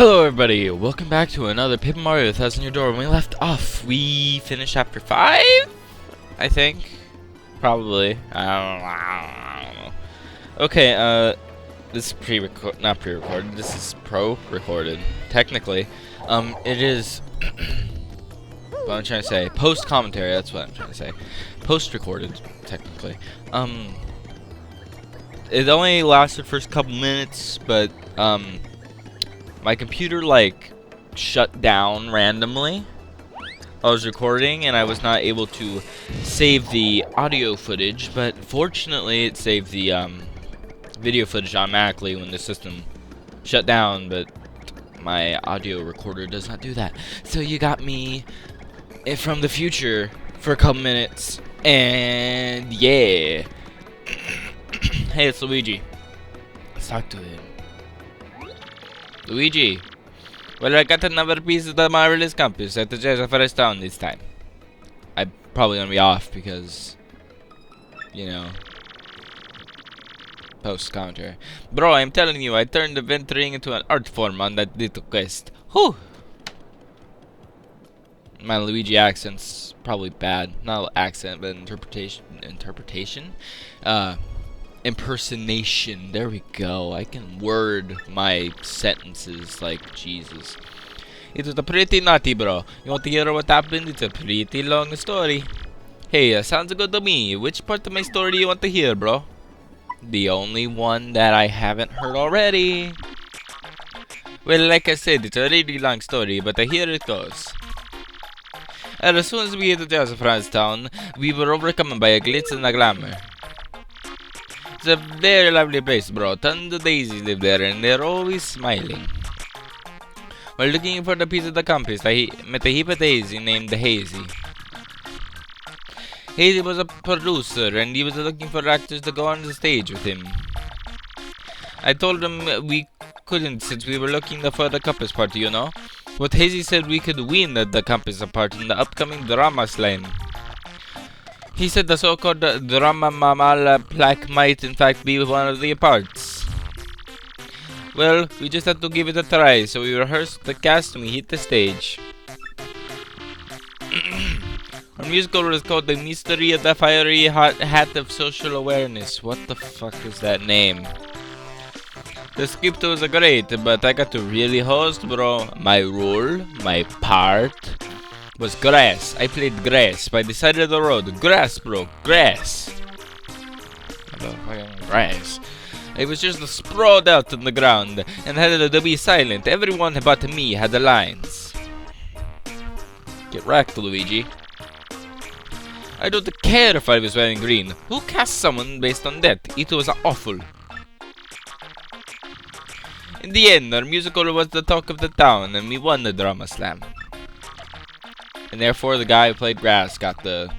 Hello everybody, welcome back to another Paper Mario 1000 Year Door. When we left off, we finished chapter 5? I think. Probably. I don't know. Okay, this is not pre-recorded, this is pro-recorded, technically. It is, what I'm trying to say, post-commentary, that's what I'm trying to say. Post-recorded, technically. It only lasted for a couple minutes, but, my computer, like, shut down randomly. I was recording, and I was not able to save the audio footage, but fortunately it saved the, video footage automatically when the system shut down, but my audio recorder does not do that. So you got me from the future for a couple minutes, and yeah. Hey, it's Luigi. Let's talk to him. Luigi, well, I got another piece of the marvelous compass at the Jazz Town this time. I'm probably gonna be off because, you know, post-commentary. Bro, I'm telling you, I turned adventuring into an art form on that little quest. Whew! My Luigi accent's probably bad. Not accent, but interpretation? Impersonation. There we go. I can word my sentences like Jesus. It was a pretty naughty, bro. You want to hear what happened? It's a pretty long story. Hey, sounds good to me. Which part of my story do you want to hear, bro? The only one that I haven't heard already. Well, like I said, it's a really long story, but here it goes. And as soon as we hit the Jazz Town, we were overcome by a glitz and a glamour. It's a very lovely place, bro. Tons of daisies live there, and they're always smiling. While looking for the piece of the compass, I met a heap of daisy named Hazy. Hazy was a producer, and he was looking for actors to go on the stage with him. I told him we couldn't since we were looking for the compass part, you know. But Hazy said we could win the compass part in the upcoming drama slam. He said the so-called drama mamal plaque might in fact be one of the parts. Well, we just had to give it a try, so we rehearsed the cast and we hit the stage. Our musical was called The Mystery of the Fiery Hat of Social Awareness. What the fuck is that name? The script was great, but I got to really host, bro. My role, my part, was grass. I played grass by the side of the road. Grass, bro. Grass. Grass. I was just sprawled out on the ground and had to be silent. Everyone but me had the lines. Get wrecked, Luigi. I don't care if I was wearing green. Who cast someone based on that? It was awful. In the end, our musical was the talk of the town, and we won the drama slam. And therefore, the guy who played grass got the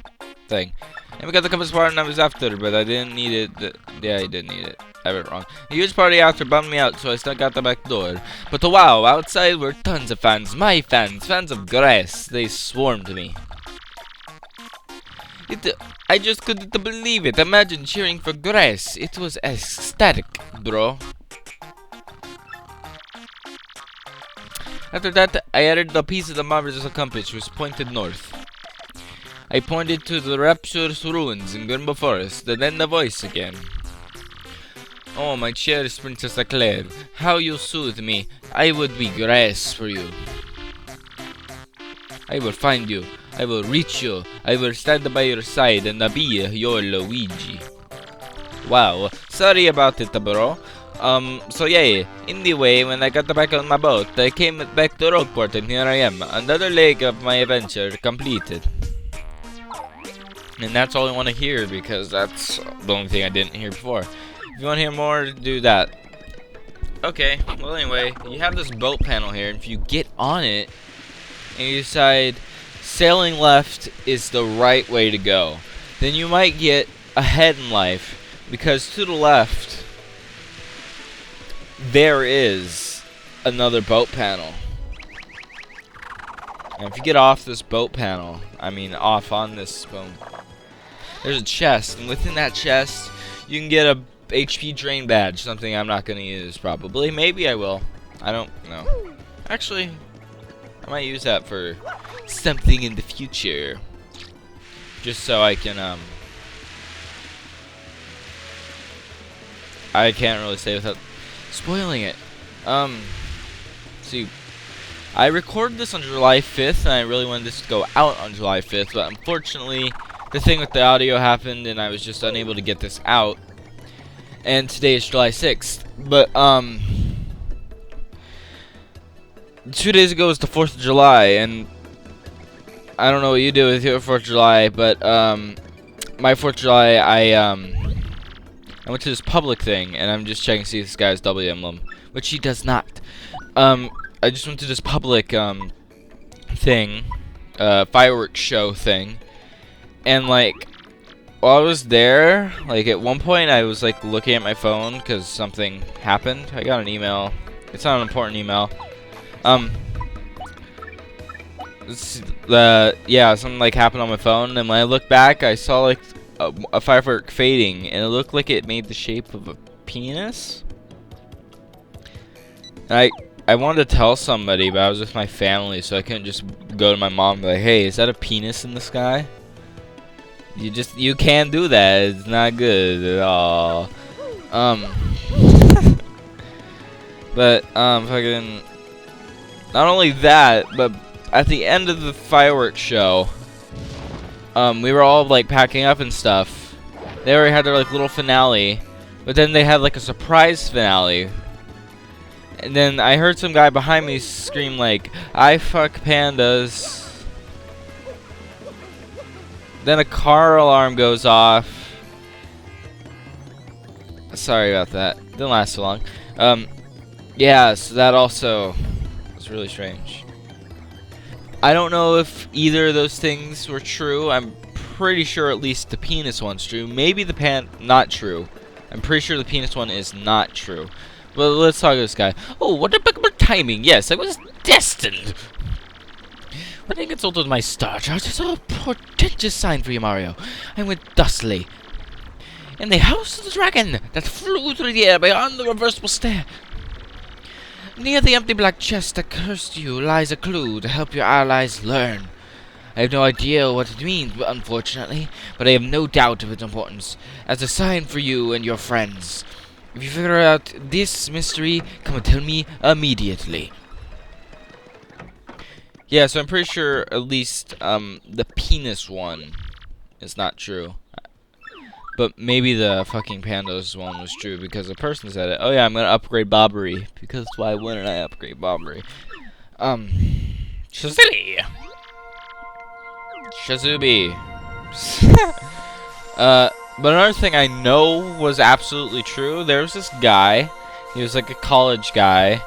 thing. And we got the compass part and I was after, but I didn't need it. Yeah, I didn't need it. I read it wrong. A huge party after bummed me out, so I stuck out the back door. But wow, outside were tons of fans. My fans. Fans of grass. They swarmed me. I just couldn't believe it. Imagine cheering for grass. It was ecstatic, bro. After that, I added the piece of the marvelous compass which pointed north. I pointed to the rapturous ruins in Grimble Forest, and then the voice again. Oh, my cherished Princess Eclair, how you soothe me. I would be grass for you. I will find you. I will reach you. I will stand by your side and be your Luigi. Wow, sorry about it, bro. So yeah, anyway, when I got back on my boat, I came back to Rogueport, and here I am, another leg of my adventure completed. And that's all I want to hear, because that's the only thing I didn't hear before. If you want to hear more, do that. Okay, well anyway, you have this boat panel here, and if you get on it, and you decide sailing left is the right way to go, then you might get ahead in life, because to the left, there is another boat panel. And if you get off this boat panel, I mean off on this boat, there's a chest, and within that chest, you can get a HP drain badge, something I'm not going to use probably. Maybe I will. I don't know. Actually, I might use that for something in the future. Just so I can, I can't really say without spoiling it. See, I recorded this on July 5th, and I really wanted this to go out on July 5th, but unfortunately, the thing with the audio happened, and I was just unable to get this out. And today is July 6th. But, 2 days ago was the 4th of July, and I don't know what you do with your 4th of July, but, my 4th of July, I went to this public thing, and I'm just checking to see if this guy has W emblem, which he does not. I just went to this public, thing, fireworks show thing, and, like, while I was there, like, at one point, I was, like, looking at my phone, because something happened. I got an email. It's not an important email. Yeah, something, like, happened on my phone, and when I looked back, I saw, like, a firework fading, and it looked like it made the shape of a penis. And I wanted to tell somebody, but I was with my family, so I couldn't just go to my mom and be like, hey, is that a penis in the sky? You can't do that. It's not good at all. But, fucking, not only that, but at the end of the fireworks show, we were all, like, packing up and stuff. They already had their, like, little finale, but then they had, like, a surprise finale. And then I heard some guy behind me scream, like, I fuck pandas. Then a car alarm goes off. Sorry about that. Didn't last so long. Yeah, so that also was really strange. I don't know if either of those things were true. I'm pretty sure at least the penis one's true. Maybe the not true. I'm pretty sure the penis one is not true. But let's talk to this guy. Oh, what impeccable timing. Yes, I was destined. When I consulted my star chart, I saw a portentous sign for you, Mario. I went thusly. In the house of the dragon that flew through the air beyond the reversible stair. Near the empty black chest that cursed you lies a clue to help your allies learn. I have no idea what it means, unfortunately, but I have no doubt of its importance as a sign for you and your friends. If you figure out this mystery, come and tell me immediately. Yeah, so I'm pretty sure at least the penis one is not true. But maybe the fucking pandas one was true because the person said it. Oh yeah, I'm gonna upgrade Bobbery. Because why wouldn't I upgrade Bobbery? Shazilly! Shazubi! But another thing I know was absolutely true, there was this guy, he was like a college guy,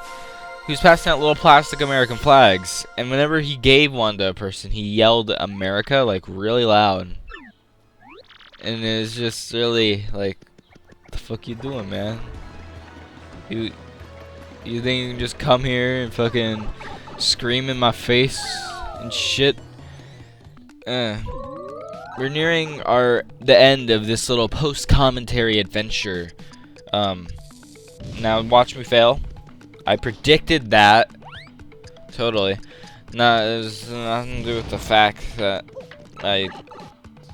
he was passing out little plastic American flags, and whenever he gave one to a person, he yelled America, like, really loud. And it was just really, like, what the fuck you doing, man? You think you can just come here and fucking scream in my face and shit? We're nearing the end of this little post-commentary adventure. Now watch me fail. I predicted that. Totally. Nah, it has nothing to do with the fact that I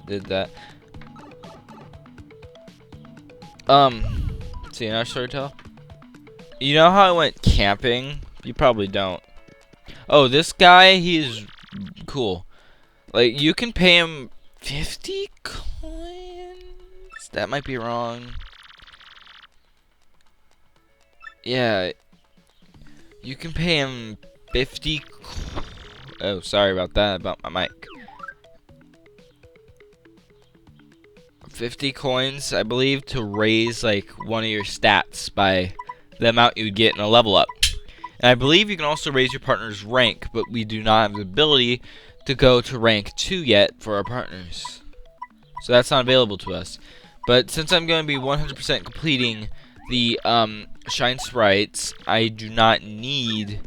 did that. See, another story to tell? You know how I went camping? You probably don't. Oh, this guy, he's cool. Like, you can pay him 50 coins? That might be wrong. Yeah. You can pay him 50 oh, sorry about that, about my mic. 50 coins, I believe, to raise, like, one of your stats by the amount you would get in a level up. And I believe you can also raise your partner's rank, but we do not have the ability to go to rank 2 yet for our partners. So that's not available to us. But since I'm going to be 100% completing the Shine Sprites, I do not need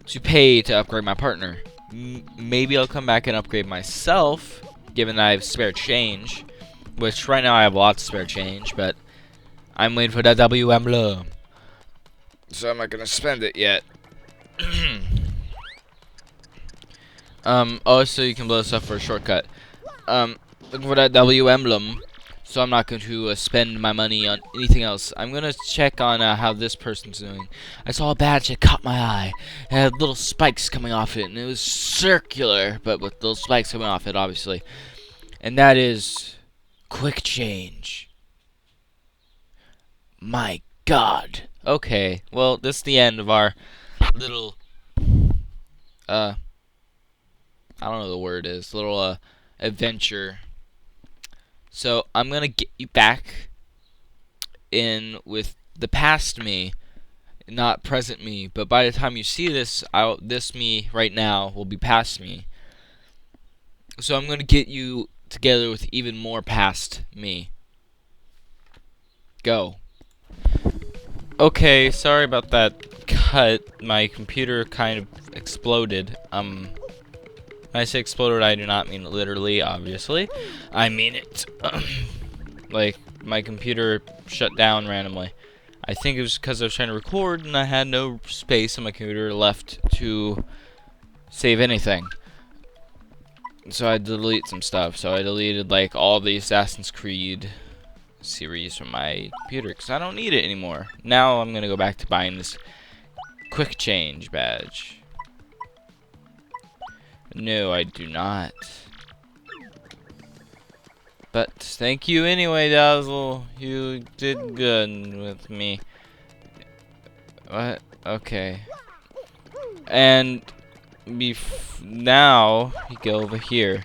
to pay to upgrade my partner. Maybe I'll come back and upgrade myself, given that I have spare change. Which right now I have lots of spare change, but I'm waiting for that W emblem. So I'm not going to spend it yet. Also you can blow stuff for a shortcut. Looking for that W emblem. So I'm not going to spend my money on anything else. I'm going to check on how this person's doing. I saw a badge that caught my eye. It had little spikes coming off it, and it was circular, but with little spikes coming off it, obviously. And that is quick change. My God. Okay, well, this is the end of our little, I don't know what the word is, little, adventure. So I'm gonna get you back in with the past me, not present me. But by the time you see this, this me right now will be past me. So I'm gonna get you together with even more past me. Go. Okay, sorry about that cut. My computer kind of exploded. When I say exploded, I do not mean literally, obviously. I mean it. Like, my computer shut down randomly. I think it was because I was trying to record and I had no space on my computer left to save anything. So I had to delete some stuff. So I deleted, like, all the Assassin's Creed series from my computer because I don't need it anymore. Now I'm going to go back to buying this quick change badge. No, I do not. But thank you anyway, Dazzle. You did good with me. What? Okay. And now you go over here.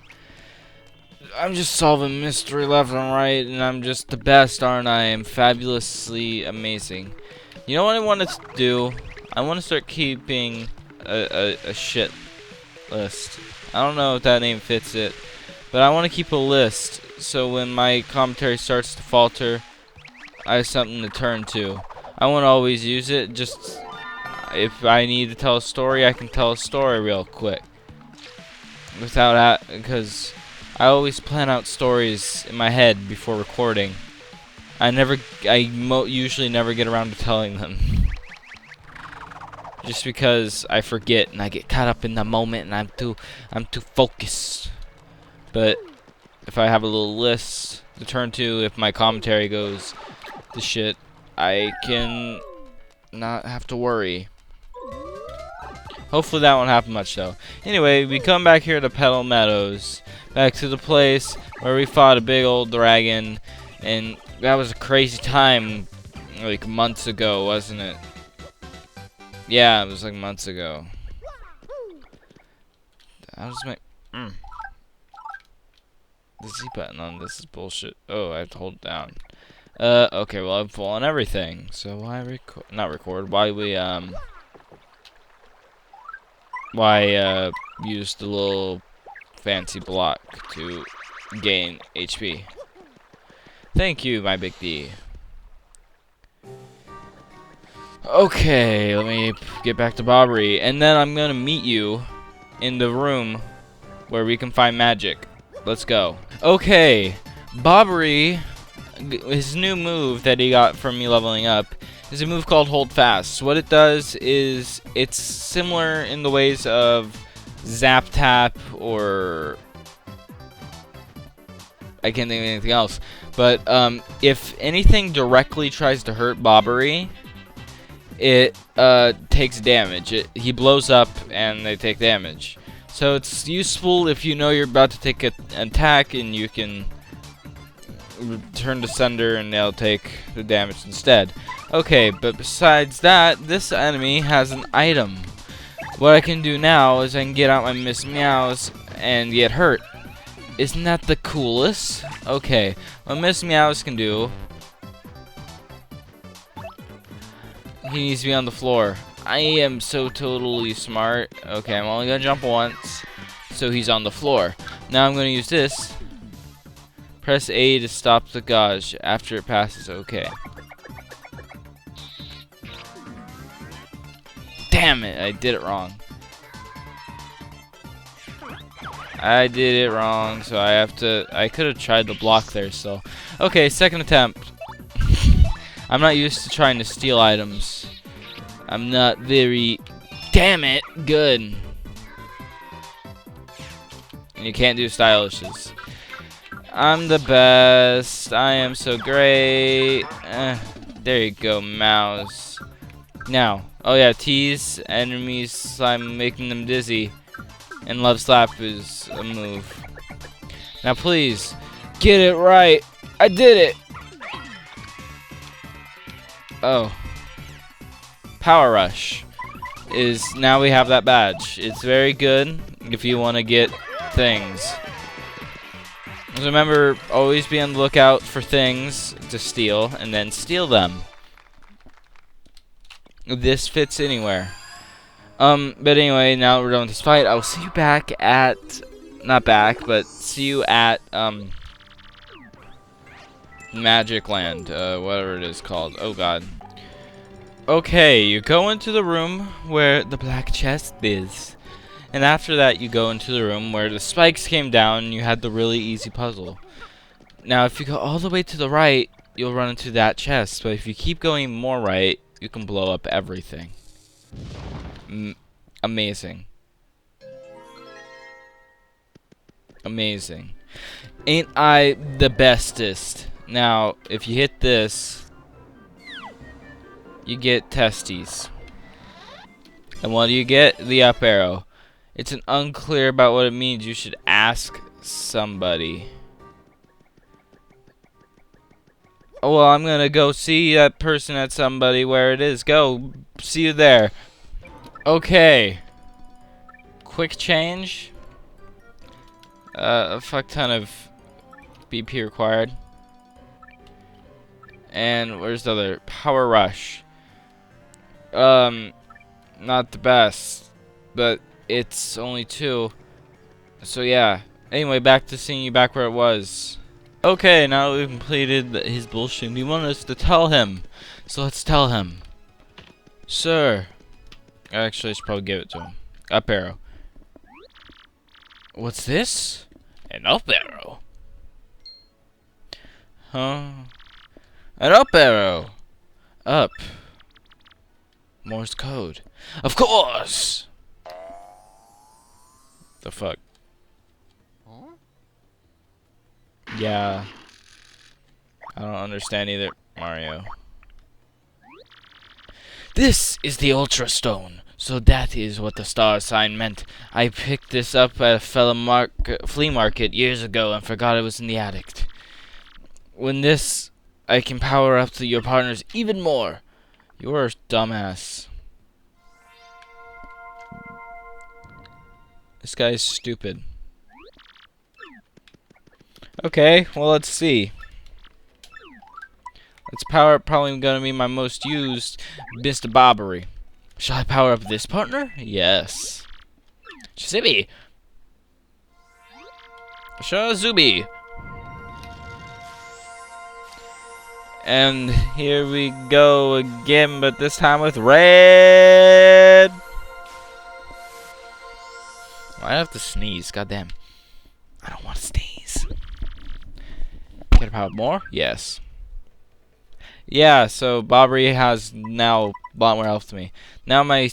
I'm just solving mystery left and right, and I'm just the best, aren't I? I'm fabulously amazing. You know what I want to do? I want to start keeping a shit list. I don't know if that name fits it, but I want to keep a list so when my commentary starts to falter, I have something to turn to. I won't always use it, just if I need to tell a story, I can tell a story real quick. Because I always plan out stories in my head before recording. I usually never get around to telling them. Just because I forget and I get caught up in the moment and I'm too focused. But if I have a little list to turn to, if my commentary goes to shit, I can not have to worry. Hopefully that won't happen much though. Anyway, we come back here to Petal Meadows, back to the place where we fought a big old dragon, and that was a crazy time, like months ago, wasn't it? Yeah, it was like months ago. How does my the Z button on this is bullshit. Oh, I have to hold it down. Okay, well I'm full on everything. So why not record? Why use the little fancy block to gain HP? Thank you, my big D. Okay, let me get back to Bobbery, and then I'm gonna meet you in the room where we can find magic. Let's go. Okay, Bobbery, his new move that he got from me leveling up is a move called Hold Fast. So what it does is it's similar in the ways of Zap Tap, or I can't think of anything else. But if anything directly tries to hurt Bobbery, it takes damage. He blows up and they take damage. So it's useful if you know you're about to take an attack and you can return to sender and they'll take the damage instead. Okay, but besides that, this enemy has an item. What I can do now is I can get out my Miss Meows and get hurt. Isn't that the coolest? Okay, what Miss Meows can do, he needs to be on the floor. I am so totally smart. Okay, I'm only gonna jump once, so he's on the floor. Now I'm gonna use this. Press A to stop the gauge after it passes. Okay. Damn it, I did it wrong. I did it wrong, so I could have tried the block there, so. Okay, second attempt. I'm not used to trying to steal items. I'm not very Damn it. Good. And you can't do stylishes. I'm the best. I am so great. There you go, mouse. Now, oh yeah, tease enemies, slime, making them dizzy. And love slap is a move. Now please, get it right. I did it. Oh. Power rush is now we have that badge. It's very good if you want to get things. Remember, always be on the lookout for things to steal, and then steal them. This fits anywhere. But anyway, now we're done with this fight. I will see you back at, not back, but see you at, Magic Land, whatever it is called. Oh god. Okay, you go into the room where the black chest is. And after that, you go into the room where the spikes came down and you had the really easy puzzle. Now, if you go all the way to the right, you'll run into that chest. But if you keep going more right, you can blow up everything. Amazing. Amazing. Ain't I the bestest? Now, if you hit this, you get testes. And what do you get? The up arrow. It's an unclear about what it means. You should ask somebody. Oh, well, I'm gonna go see that person at somebody where it is. Go. See you there. Okay. Quick change. A fuck ton of BP required. And where's the other? Power rush. Not the best. But it's only 2. So yeah. Anyway, back to seeing you back where it was. Okay, now that we've completed his bullshit, he wanted us to tell him. So let's tell him. Sir. Actually, I should probably give it to him. Up arrow. What's this? An up arrow. Huh? An up arrow. Up. Morse code. Of course! The fuck? Yeah. I don't understand either, Mario. This is the Ultra Stone. So that is what the star sign meant. I picked this up at a flea market years ago and forgot it was in the attic. When this, I can power up to your partners even more. You're a dumbass. This guy's stupid. Okay, well, let's see. Let's power up probably gonna be my most used Mr. Bobbery. Shall I power up this partner? Yes. Shizibi. Shazubi. And here we go again, but this time with red. I have to sneeze, goddamn. I don't want to sneeze. Can I power up more? Yes. Yeah, so Bobbery has now a lot more health to me. Now my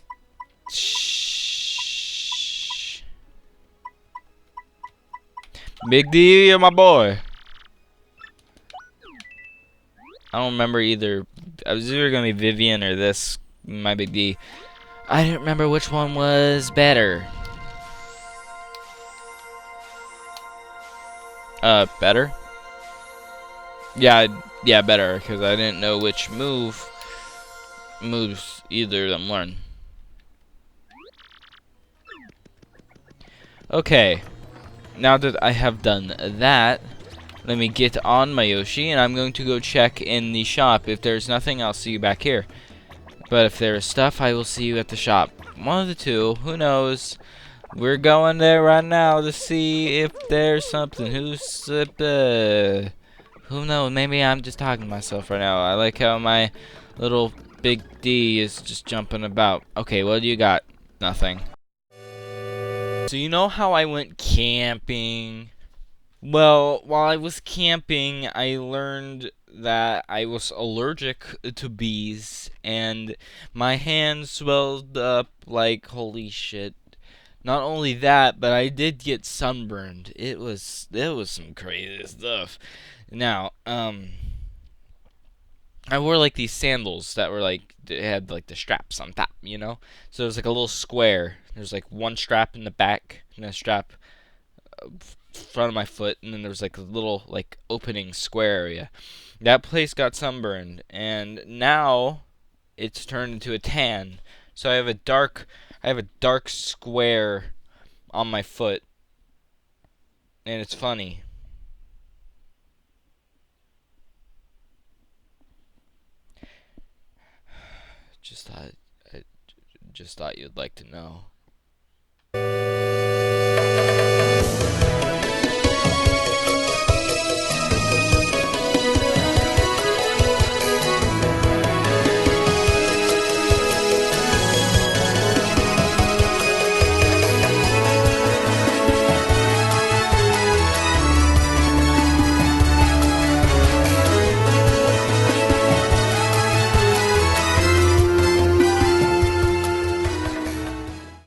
Big D, you're my boy. I don't remember either. I was either gonna be Vivian or this, my Big D. I didn't remember which one was better. Better? Yeah, better, because I didn't know which moves either of them learn. Okay, now that I have done that, let me get on my Yoshi, and I'm going to go check in the shop. If there's nothing, I'll see you back here. But if there is stuff, I will see you at the shop. One of the two, who knows? We're going there right now to see if there's something. Who knows? Maybe I'm just talking to myself right now. I like how my little Big D is just jumping about. Okay, what do you got? Nothing. So you know how I went camping Well, while I was camping, I learned that I was allergic to bees, and my hands swelled up like holy shit. Not only that, but I did get sunburned. It was some crazy stuff. Now, I wore like these sandals that were like they had like the straps on top, you know. So it was like a little square. There's like one strap in the back and a strap front of my foot, and then there was like a little like opening square area. That place got sunburned, and now it's turned into a tan. So I have a dark square on my foot, and it's funny. Just thought, I just thought you'd like to know.